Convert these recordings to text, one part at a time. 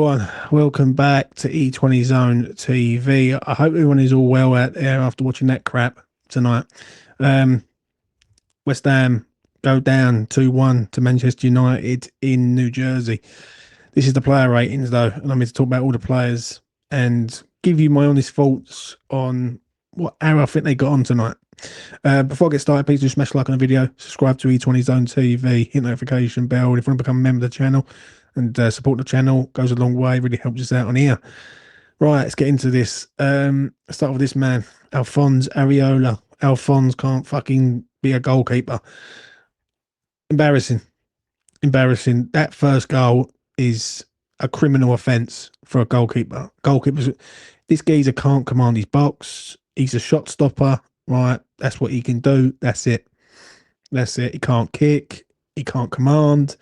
everyone, welcome back to E20 Zone TV. I hope everyone is all well out there after watching that crap tonight. West Ham go down 2-1 to Manchester United in New Jersey. This is the player ratings though, and I'm here to talk about all the players and give you my honest thoughts on how I think they got on tonight. Before I get started, please do smash like on the video, subscribe to E20 Zone TV, hit notification bell if you want to become a member of the channel, and support the channel. Goes a long way, really helps us out on here. Right, let's get into this. Let's start with this man, Alphonse Areola. Alphonse can't fucking be a goalkeeper. Embarrassing. That first goal is a criminal offence for a goalkeeper. This geezer can't command his box. He's a shot stopper, right? That's what he can do. That's it. He can't kick. He can't command.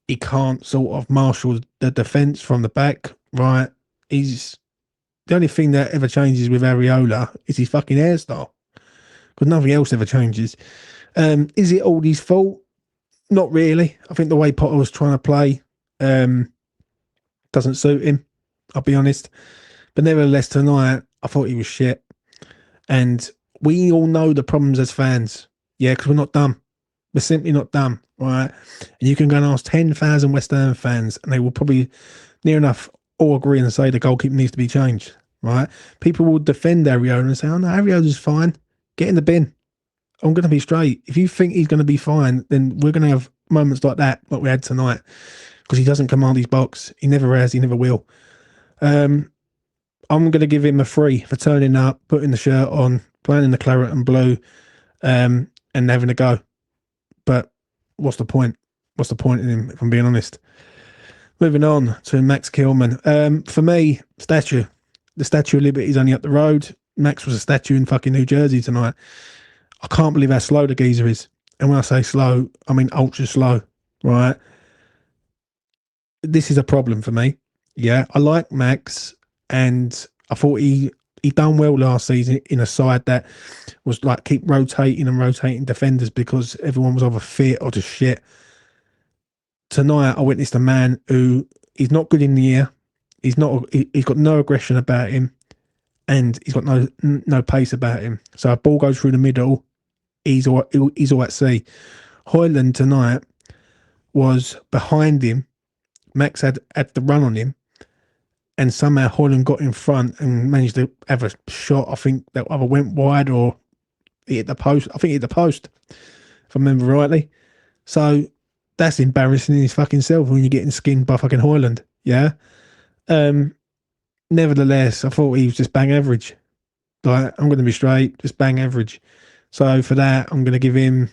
He can't sort of marshal the defence from the back, right? He's the only thing that ever changes with Areola is his fucking hairstyle, because nothing else ever changes. Is it all his fault? Not really. I think the way Potter was trying to play doesn't suit him, I'll be honest. But nevertheless, tonight, I thought he was shit. And we all know the problems as fans. Yeah, because we're not dumb. We're simply not dumb, right? And you can go and ask 10,000 West Ham fans, and they will probably near enough all agree and say the goalkeeper needs to be changed, right? People will defend Areola and say, oh no, Areola's fine. Get in the bin. I'm going to be straight. If you think he's going to be fine, then we're going to have moments like that, like we had tonight, because he doesn't command his box. He never has. He never will. I'm going to give him a 3 for turning up, putting the shirt on, playing in the claret and blue, and having a go. But what's the point? What's the point in him, if I'm being honest? Moving on to Max Kilman. For me, statue. The Statue of Liberty is only up the road. Max was a statue in fucking New Jersey tonight. I can't believe how slow the geezer is. And when I say slow, I mean ultra slow, right? This is a problem for me. Yeah, I like Max, and I thought he done well last season in a side that was like keep rotating defenders because everyone was either fit or just shit. Tonight, I witnessed a man who he's not good in the air. He's got no aggression about him, and he's got no pace about him. So a ball goes through the middle, he's all at sea. Højlund tonight was behind him. Max had the run on him, and somehow Højlund got in front and managed to have a shot. I think that either went wide or he hit the post. I think he hit the post, if I remember rightly. So that's embarrassing in his fucking self when you're getting skinned by fucking Højlund. Yeah. Nevertheless, I thought he was just bang average. Like, I'm going to be straight, just bang average. So for that, I'm going to give him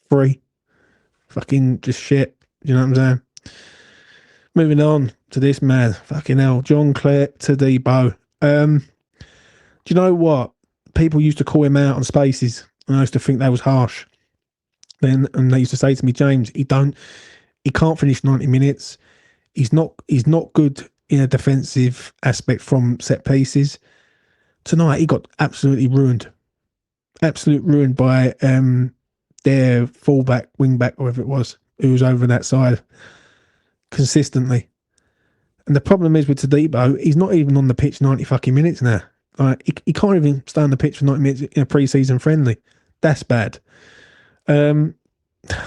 3. Fucking just shit. You know what I'm saying? Moving on to this man. Fucking hell. Jean-Claire Todibo. Do you know what? People used to call him out on spaces, and I used to think that was harsh. And they used to say to me, James, he can't finish 90 minutes. He's not good in a defensive aspect from set pieces. Tonight he got absolutely ruined. Absolutely ruined by their fullback, wingback, whoever it was, who was over that side consistently. And the problem is with Todibo, he's not even on the pitch 90 fucking minutes now. Like, he can't even stay on the pitch for 90 minutes in a pre-season friendly. That's bad. I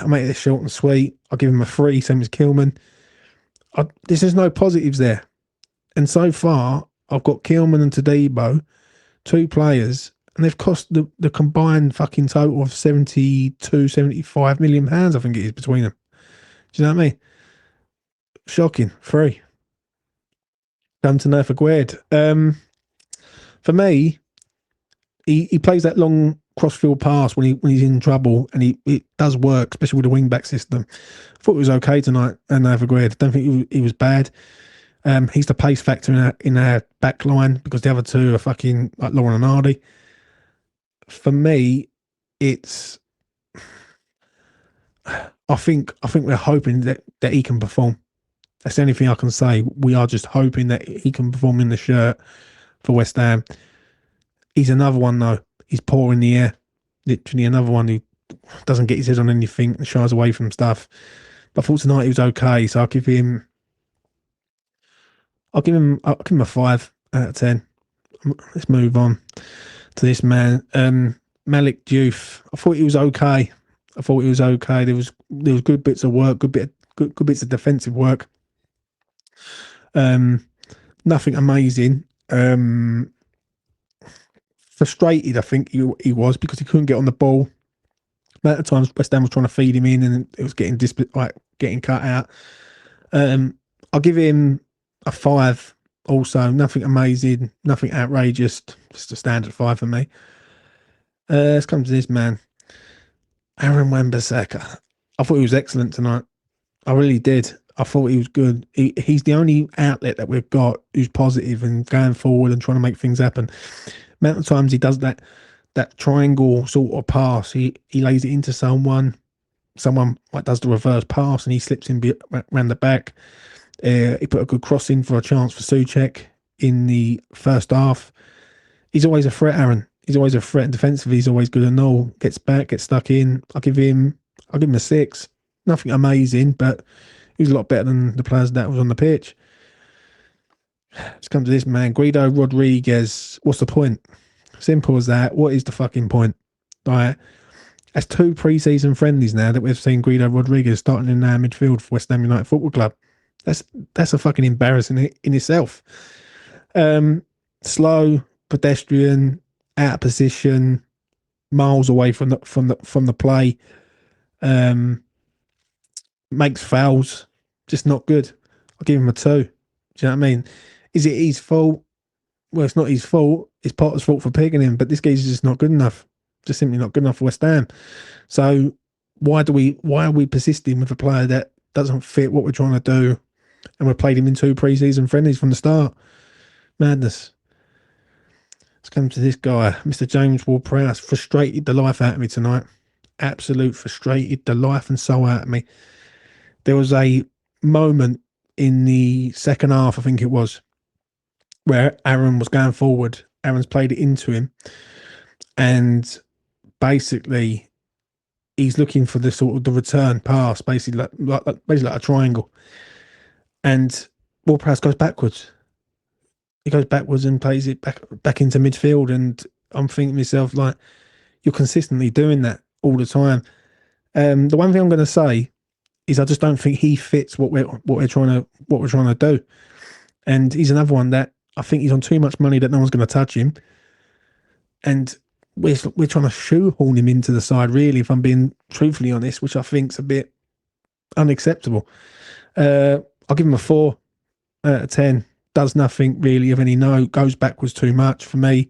make this short and sweet. I'll give him a 3, same as Kilman. There's no positives there. And so far, I've got Kilman and Todibo, 2 players, and they've cost the combined fucking total of 75 million pounds, I think it is, between them. Do you know what I mean? Shocking. 3. Come to no for Gued. For me, he plays that long crossfield pass when he's in trouble, and it does work, especially with the wing back system. I thought it was okay tonight, and for Gued. I don't think he was bad. He's the pace factor in our back line, because the other 2 are fucking like Lauren and Hardy. For me, it's I think we're hoping that he can perform. That's the only thing I can say. We are just hoping that he can perform in the shirt for West Ham. He's another one though. He's poor in the air. Literally another one who doesn't get his head on anything and shies away from stuff. But I thought tonight he was okay, so I'll give him a 5 out of 10. Let's move on to this man, Malik Diouf. I thought he was okay. There was good bits of work, good bits of defensive work. Nothing amazing. Frustrated, I think he was, because he couldn't get on the ball. Amount of times West Ham was trying to feed him in, and it was getting cut out. I'll give him a 5. Also, nothing amazing, nothing outrageous, just a standard 5 for me. Let's come to this man, Aaron Wan-Bissaka. I thought he was excellent tonight. I really did. I thought he was good. He's the only outlet that we've got who's positive and going forward and trying to make things happen. Amount of times he does that triangle sort of pass. He lays it into someone like does the reverse pass, and he slips in around the back. He put a good cross in for a chance for Whufc in the first half. He's always a threat, Aaron. He's always a threat, and defensively he's always good and all. Gets back, gets stuck in. I'll give him a 6. Nothing amazing, but he was a lot better than the players that was on the pitch. Let's come to this man, Guido Rodriguez. What's the point? Simple as that. What is the fucking point? Like, that's 2 pre-season friendlies now that we've seen Guido Rodriguez starting in our midfield for West Ham United Football Club. That's a fucking embarrassing in itself. Slow, pedestrian, out of position, miles away from the play. Makes fouls, just not good. I'll give him a 2. Do you know what I mean? Is it his fault? Well, it's not his fault. It's Potter's fault for picking him, but this guy's just not good enough. Just simply not good enough for West Ham. So why are we persisting with a player that doesn't fit what we're trying to do? And we played him in 2 pre-season friendlies from the start. Madness. Let's come to this guy, Mr. James Ward-Prowse. Frustrated the life out of me tonight. Absolute frustrated the life and soul out of me. There was a moment in the second half, I think it was, where Aaron was going forward. Aaron's played it into him, and basically he's looking for the sort of the return pass, basically like a triangle. And Ward-Prowse goes backwards. He goes backwards and plays it back into midfield. And I'm thinking to myself, like, you're consistently doing that all the time. The one thing I'm going to say is I just don't think he fits what we're trying to do. And he's another one that I think he's on too much money that no one's going to touch him. And we're trying to shoehorn him into the side, really, if I'm being truthfully honest, which I think's a bit unacceptable. I'll give him a 4 out of 10. Does nothing really of any note. Goes backwards too much for me.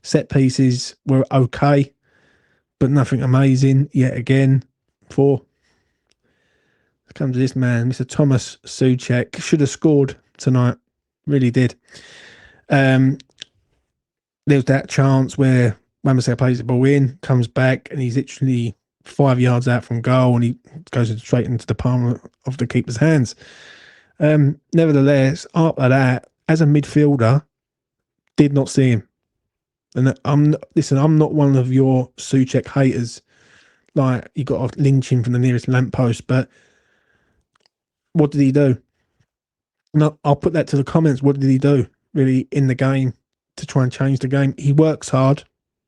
Set pieces were okay, but nothing amazing yet again. 4. Come to this man, Mr. Thomas Whufc. Should have scored tonight. Really did. There was that chance where Wan-Bissaka plays the ball in, comes back, and he's literally 5 yards out from goal, and he goes straight into the palm of the keeper's hands. Nevertheless, after that, as a midfielder, did not see him. And I'm not one of your Whufc haters. Like, you got to lynch him from the nearest lamppost, but what did he do? No, I'll put that to the comments. What did he do really in the game to try and change the game? He works hard,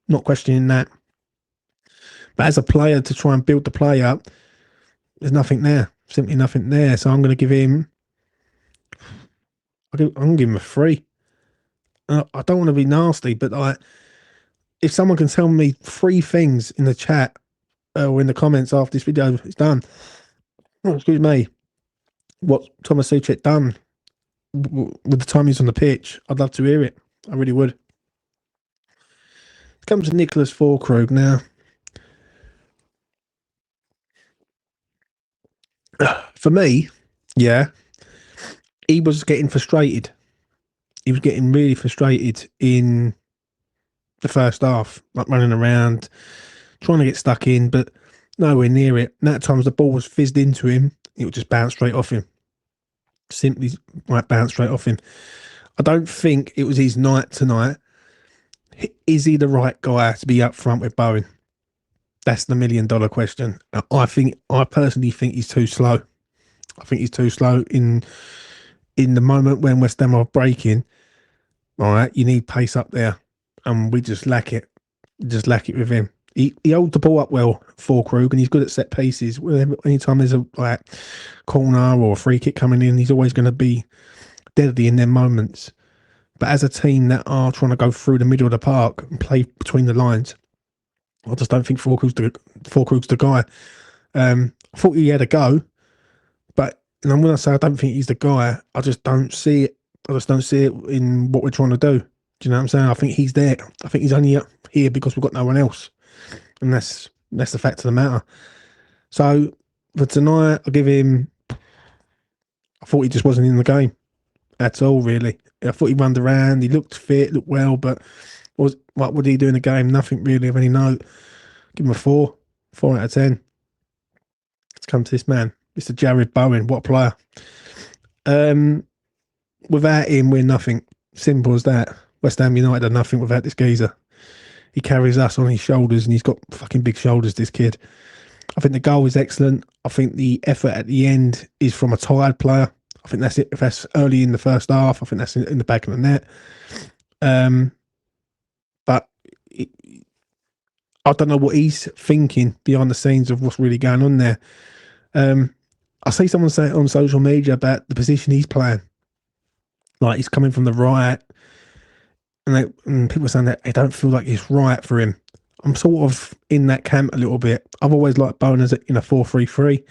not questioning that. But as a player, to try and build the play up, there's nothing there. Simply nothing there. So I'm going to give him. I'm going to give him a 3. I don't want to be nasty, but if someone can tell me 3 things in the chat or in the comments after this video is done, excuse me, what Thomas Whufc done with the time he's on the pitch, I'd love to hear it. I really would. It comes to Nicholas Füllkrug now. For me, yeah, he was getting frustrated. He was getting really frustrated in the first half, like running around, trying to get stuck in, but nowhere near it. And at times the ball was fizzed into him, it would just bounce straight off him. Simply bounce straight off him. I don't think it was his night tonight. Is he the right guy to be up front with Bowen? That's the $1 million question. I personally think he's too slow. I think he's too slow in the moment when West Ham are breaking. All right, you need pace up there, and we just lack it. Just lack it with him. He holds the ball up well for Krug, and he's good at set pieces. Anytime there's a corner or a free kick coming in, he's always going to be deadly in them moments. But as a team that are trying to go through the middle of the park and play between the lines, I just don't think Krug's the guy. I thought he had a go, but and when I say I don't think he's the guy, I just don't see it. I just don't see it in what we're trying to do. Do you know what I'm saying? I think he's there. I think he's only here because we've got no one else. And that's the fact of the matter. So for tonight, I'll give him. I thought he just wasn't in the game at all, really. I thought he run around, he looked fit, looked well, but what did he do in the game? Nothing really of any note. Give him a 4 out of 10. Let's come to this man, Mr. Jared Bowen. What a player. Without him, we're nothing. Simple as that. West Ham United are nothing without this geezer. He carries us on his shoulders, and he's got fucking big shoulders, this kid. I think the goal is excellent. I think the effort at the end is from a tired player. I think that's it. If that's early in the first half, I think that's in the back of the net. But I don't know what he's thinking behind the scenes of what's really going on there. I see someone say it on social media about the position he's playing. Like he's coming from the right. And people are saying that they don't feel like it's right for him. I'm sort of in that camp a little bit. I've always liked Bowen as in a 4-3-3,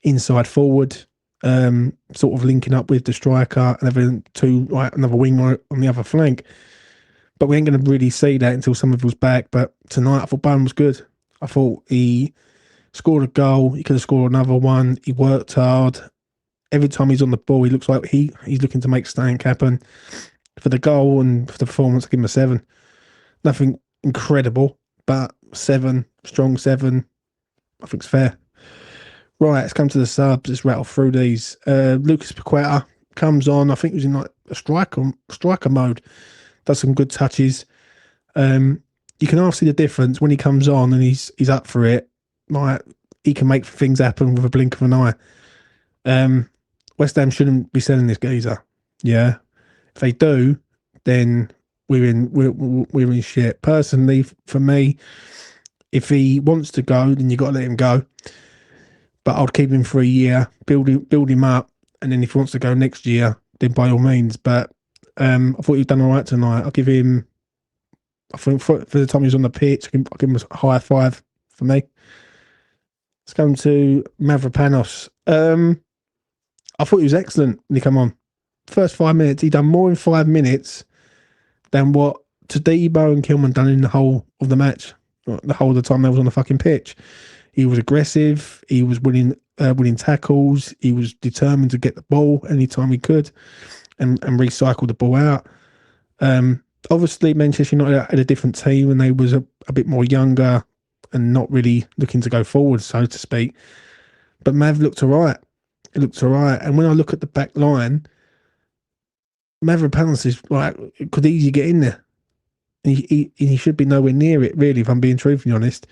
inside forward, sort of linking up with the striker and having another wing on the other flank. But we ain't going to really see that until Somerville's back. But tonight, I thought Bowen was good. I thought he scored a goal. He could have scored another one. He worked hard. Every time he's on the ball, he looks like he's looking to make stank happen. For the goal and for the performance, I give him a 7. Nothing incredible, but 7, strong 7. I think it's fair. Right, let's come to the subs. Let's rattle through these. Lucas Paqueta comes on. I think he was in like a striker mode. Does some good touches. You can half see the difference when he comes on and he's up for it. Like he can make things happen with a blink of an eye. West Ham shouldn't be selling this geezer. Yeah. If they do, then we're in shit. Personally, for me, if he wants to go, then you got to let him go. But I'd keep him for a year, build him up, and then if he wants to go next year, then by all means. But I thought he'd done all right tonight. I'll give him. I think for the time he was on the pitch, I'll give him a high 5 for me. Let's go to Mavropanos. I thought he was excellent when he came on. First 5 minutes, he done more in 5 minutes than what Todibo and Kilman done in the whole of the match, the whole of the time they was on the fucking pitch. He was aggressive. He was winning tackles. He was determined to get the ball anytime he could, and recycle the ball out. Obviously, Manchester United had a different team and they was a bit more younger and not really looking to go forward, so to speak. But Mav looked all right. It looked all right. And when I look at the back line, Mavropanos is like could easily get in there. And he should be nowhere near it, really, if I'm being truthfully honest.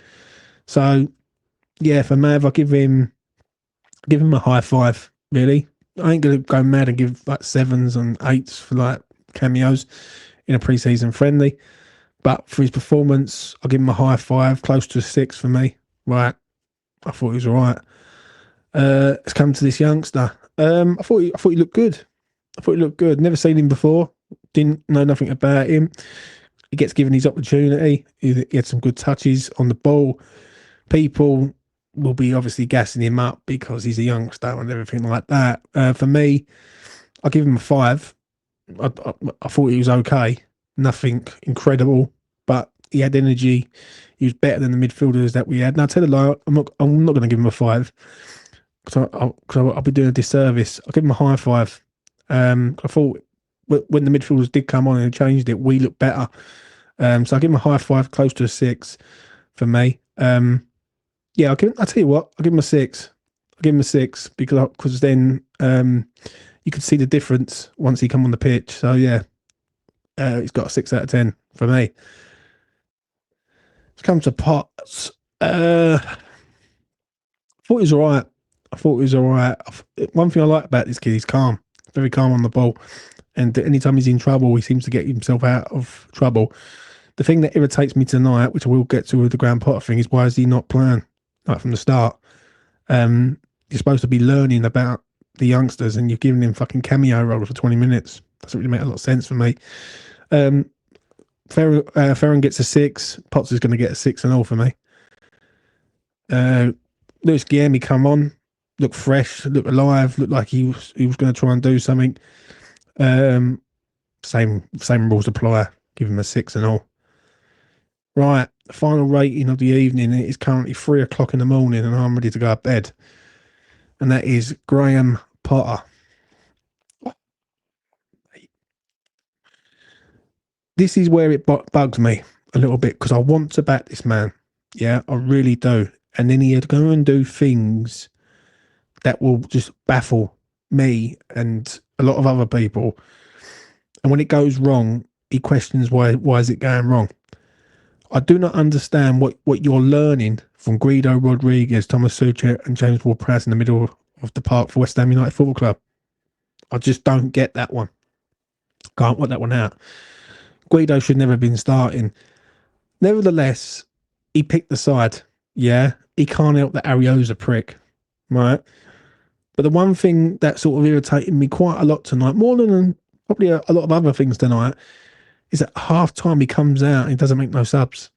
So, yeah, for Mav, I'll give him a high 5, really. I ain't going to go mad and give like 7s and 8s for like cameos in a pre-season friendly. But for his performance, I'll give him a high 5, close to a 6 for me. Right. I thought he was all right. Let's come to this youngster. I thought he looked good. Never seen him before. Didn't know nothing about him. He gets given his opportunity. He had some good touches on the ball. People will be obviously gassing him up because he's a youngster and everything like that. For me, I'll give him a 5. I thought he was okay. Nothing incredible, but he had energy. He was better than the midfielders that we had. Now, I tell you, lie, I'm not going to give him a 5 because I'll be doing a disservice. I'll give him a high 5. I thought when the midfielders did come on and changed it, we looked better. So I'll give him a high 5, close to a 6 for me. Yeah, I'll tell you what, I'll give him a 6. I'll give him a 6 because then you could see the difference once he come on the pitch. So yeah, he's got a 6 out of 10 for me. Let's come to Potts. I thought he was all right. I thought he was all right. One thing I like about this kid, he's calm, very calm on the ball. And anytime he's in trouble, he seems to get himself out of trouble. The thing that irritates me tonight, which I will get to with the Graham Potter thing, is why is he not playing like from the start? You're supposed to be learning about the youngsters, and you're giving him fucking cameo roles for 20 minutes. Doesn't really make a lot of sense for me. Ferran gets a 6. Potts is going to get a 6-0 for me. Lewis Guilherme come on, looked fresh, looked alive, looked like he was going to try and do something. Same rules apply. Give him a 6-0. Right, the final rating of the evening. It is currently 3 o'clock in the morning, and I'm ready to go to bed. And that is Graham Potter. This is where it bugs me a little bit, because I want to back this man. Yeah, I really do. And then he'd go and do things that will just baffle me and a lot of other people. And when it goes wrong, he questions why is it going wrong. I do not understand what you're learning from Guido Rodriguez, Thomas Soucek and James Ward-Prowse in the middle of the park for West Ham United Football Club. I just don't get that one. Can't work that one out. Guido should never have been starting. Nevertheless, he picked the side. Yeah, he can't help that Areola's a prick, right? But the one thing that sort of irritated me quite a lot tonight, more than probably a lot of other things tonight, is at half time he comes out and he doesn't make no subs.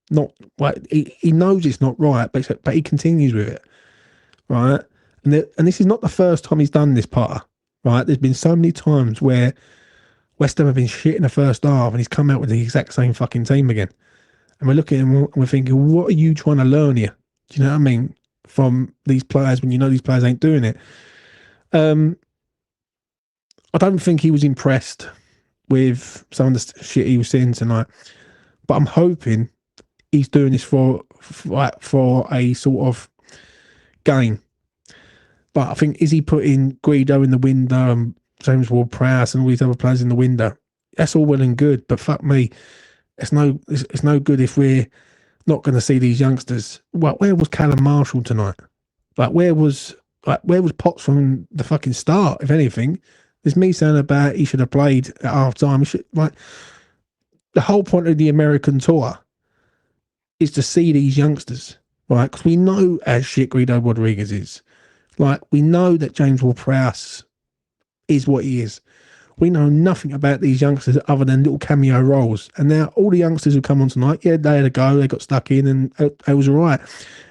Not like he knows it's not right, but he continues with it, right? And this is not the first time he's done this, Potter, right? There's been so many times where West Ham have been shit in the first half and he's come out with the exact same fucking team again. And we're looking at him and we're thinking, what are you trying to learn here? Do you know what I mean? From these players when you know these players ain't doing it. I don't think he was impressed with some of the shit he was seeing tonight. But I'm hoping he's doing this for a sort of gain. But I think, is he putting Guido in the window and James Ward-Prowse and all these other players in the window? That's all well and good, but fuck me, it's no good if we're not going to see these youngsters. Well, where was Callum Marshall tonight? Where was Potts from the fucking start? If anything, there's me saying about he should have played at half time. The whole point of the American tour is to see these youngsters, right? Because we know as shit Guido Rodriguez is. We know that James Ward-Prowse is what he is. We know nothing about these youngsters other than little cameo roles. And now all the youngsters who come on tonight, yeah, they had a go, they got stuck in, and it was all right.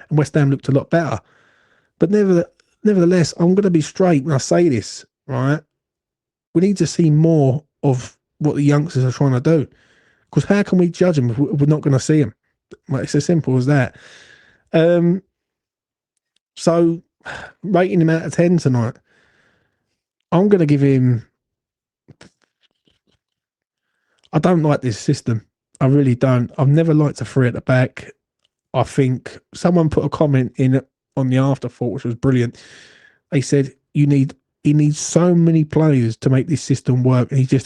And West Ham looked a lot better. But nevertheless, I'm going to be straight when I say this, right? We need to see more of what the youngsters are trying to do. Because how can we judge them if we're not going to see them? It's as simple as that. So, rating him out of 10 tonight, I'm going to give him... I don't like this system. I really don't. I've never liked a 3 at the back. I think someone put a comment in on the afterthought, which was brilliant. They said he needs so many players to make this system work, and he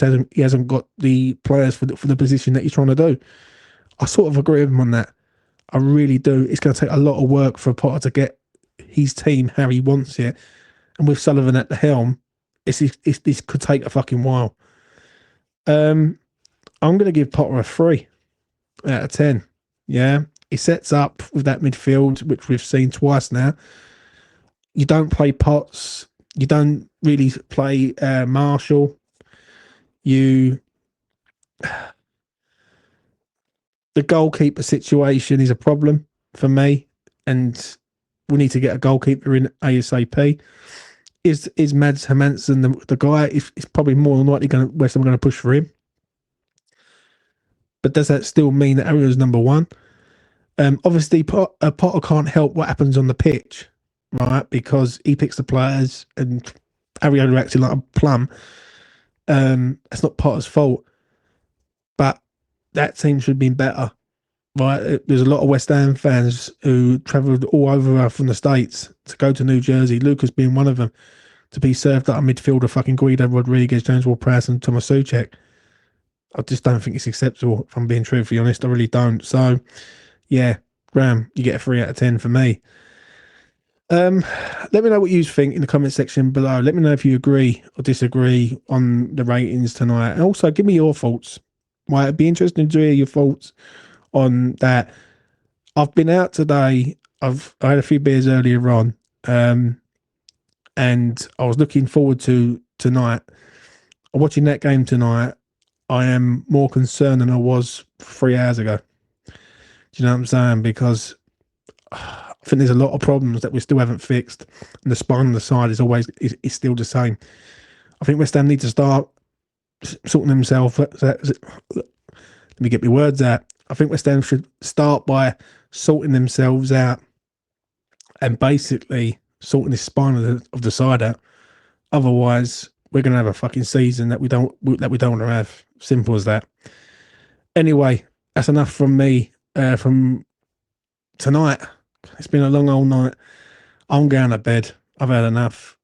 hasn't got the players for the position that he's trying to do. I sort of agree with him on that. I really do. It's going to take a lot of work for Potter to get his team how he wants it, and with Sullivan at the helm, this could take a fucking while. I'm going to give Potter a 3 out of 10. Yeah, he sets up with that midfield, which we've seen twice now. You don't play Potts. You don't really play Marshall. The goalkeeper situation is a problem for me, and we need to get a goalkeeper in ASAP. Is Mads Hermansen the guy? It's probably more than likely West Ham going to push for him. But does that still mean that Areola's number one? Obviously, Potter can't help what happens on the pitch, right? Because he picks the players and Areola acting like a plum. It's not Potter's fault. But that team should have been better, right? There's a lot of West Ham fans who travelled all over from the States to go to New Jersey, Lucas being one of them, to be served up a midfielder fucking Guido Rodriguez, James Ward-Prowse and Thomas Soucek. I just don't think it's acceptable, if I'm being truthfully honest. I really don't. So, yeah, Graham, you get a 3 out of 10 for me. Let me know what you think in the comment section below. Let me know if you agree or disagree on the ratings tonight. And also give me your thoughts. Right, it'd be interesting to hear your thoughts on that. I've been out today. I had a few beers earlier on. And I was looking forward to tonight. Watching that game tonight, I am more concerned than I was 3 hours ago. Do you know what I'm saying? Because I think there's a lot of problems that we still haven't fixed, and the spine on the side is still the same. I think West Ham need to start sorting themselves. Let me get my words out. I think West Ham should start by sorting themselves out and basically sorting the spine of the side out. Otherwise, we're going to have a fucking season that we don't want to have. Simple as that. Anyway, that's enough from me from tonight. It's been a long old night. I'm going to bed. I've had enough.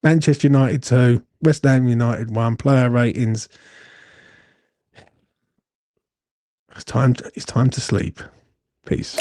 Manchester United 2, West Ham United 1. Player ratings. It's time to sleep. Peace.